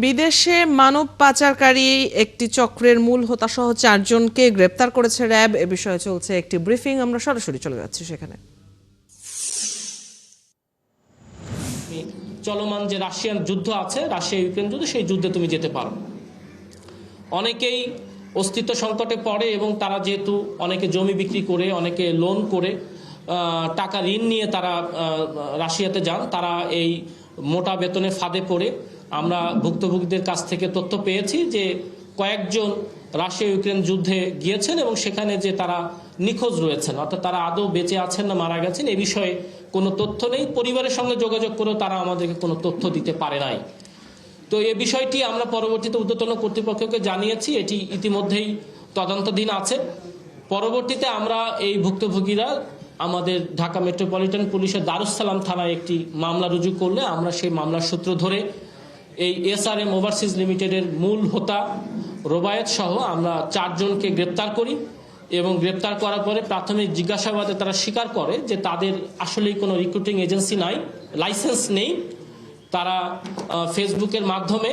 বিদেশে মানব পাচারকারী একটি চক্রের মূল হোতাসহ 4 জনকে গ্রেপ্তার করেছে র্যাব। এ বিষয়ে চলছে একটি ব্রিফিং, আমরা সরাসরি চলে যাচ্ছি সেখানে। চলমান যে রাশিয়ান যুদ্ধ আছে, রাশিয়া ইউক্রেন যুদ্ধ, সেই যুদ্ধে তুমি যেতে পারো। অনেকেই অস্তিত্ব সংকটে পড়ে এবং তারা যেহেতু অনেকে জমি বিক্রি করে, অনেকে লোন করে, টাকা ঋণ নিয়ে তারা রাশিয়াতে যান, তারা এই মোটা বেতনের ফাঁদে পড়ে আমরা ভুক্তভোগীদের কাছ থেকে তথ্য পেয়েছি যে কয়েকজন রাশিয়া ইউক্রেন যুদ্ধে গিয়েছেন এবং সেখানে যে তারা নিখোঁজ রয়েছেন, অর্থাৎ তারা আদৌ বেঁচে আছেন না মারা গেছেন এ বিষয়ে কোনো তথ্য নেই। পরিবারের সঙ্গে যোগাযোগ করেও তারা আমাদেরকে কোনো তথ্য দিতে পারে নাই। তো এই বিষয়টি আমরা পরবর্তীতে ঊর্ধ্বতন কর্তৃপক্ষকে জানিয়েছি, এটি ইতিমধ্যেই তদন্তাধীন আছে। পরবর্তীতে আমরা এই ভুক্তভোগীরা আমাদের ঢাকা মেট্রোপলিটন পুলিশের দারুস সালাম থানায় একটি মামলা রুজু করলে আমরা সেই মামলার সূত্র ধরে এই এসআরএম ওভারসিজ লিমিটেডের মূল হোতা রোবায়েত সহ আমরা 4 জনকে গ্রেপ্তার করি এবং গ্রেপ্তার করার পরে প্রাথমিক জিজ্ঞাসাবাদে তারা স্বীকার করে যে তাদের আসলেই কোনো রিক্রুটিং এজেন্সি নাই, লাইসেন্স নেই। তারা ফেসবুকের মাধ্যমে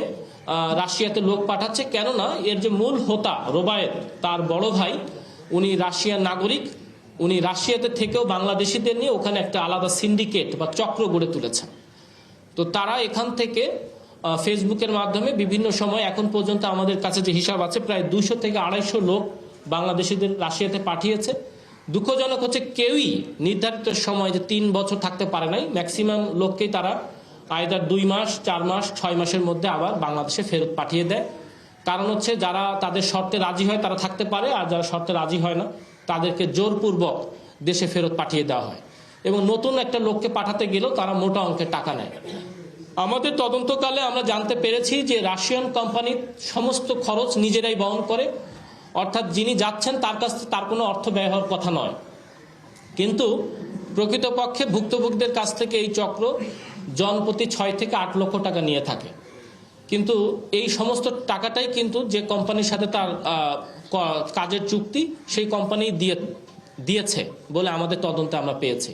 রাশিয়াতে লোক পাঠাচ্ছে, কেননা এর যে মূল হোতা রোবায়েত, তার বড় ভাই উনি রাশিয়ার নাগরিক, উনি রাশিয়াতে থেকেও বাংলাদেশিদের নিয়ে ওখানে একটা আলাদা সিন্ডিকেট বা চক্র গড়ে তুলেছেন। তো তারা এখান থেকে ফেসবুকের মাধ্যমে বিভিন্ন সময় এখন পর্যন্ত আমাদের কাছে যে হিসাব আছে প্রায় 200 থেকে 250 লোক বাংলাদেশিদের রাশিয়াতে পাঠিয়েছে। দুঃখজনক হচ্ছে কেউই নির্ধারিত সময় যে 3 বছর থাকতে পারে নাই। ম্যাক্সিমাম লোককেই তারা আইদার 2 মাস, 4 মাস, 6 মাসের মধ্যে আবার বাংলাদেশে ফেরত পাঠিয়ে দেয়। কারণ হচ্ছে যারা তাদের শর্তে রাজি হয় তারা থাকতে পারে, আর যারা শর্তে রাজি হয় না তাদেরকে জোরপূর্বক দেশে ফেরত পাঠিয়ে দেওয়া হয় এবং নতুন একটা লোককে পাঠাতে গেলেও তারা মোটা অঙ্কের টাকা নেয়। আমাদের তদন্তকালে আমরা জানতে পেরেছি যে রাশিয়ান কোম্পানি সমস্ত খরচ নিজেরাই বহন করে, অর্থাৎ যিনি যাচ্ছেন তার কাছ থেকে তার কোনো অর্থ ব্যয় হওয়ার কথা নয়। কিন্তু প্রকৃতপক্ষে ভুক্তভোগীদের কাছ থেকে এই চক্র জনপ্রতি 6 থেকে 8 লক্ষ টাকা নিয়ে থাকে। কিন্তু এই সমস্ত টাকাটাই কিন্তু যে কোম্পানির সাথে তার কাজের চুক্তি, সেই কোম্পানি দিয়েছে বলে আমাদের তদন্তে আমরা পেয়েছি।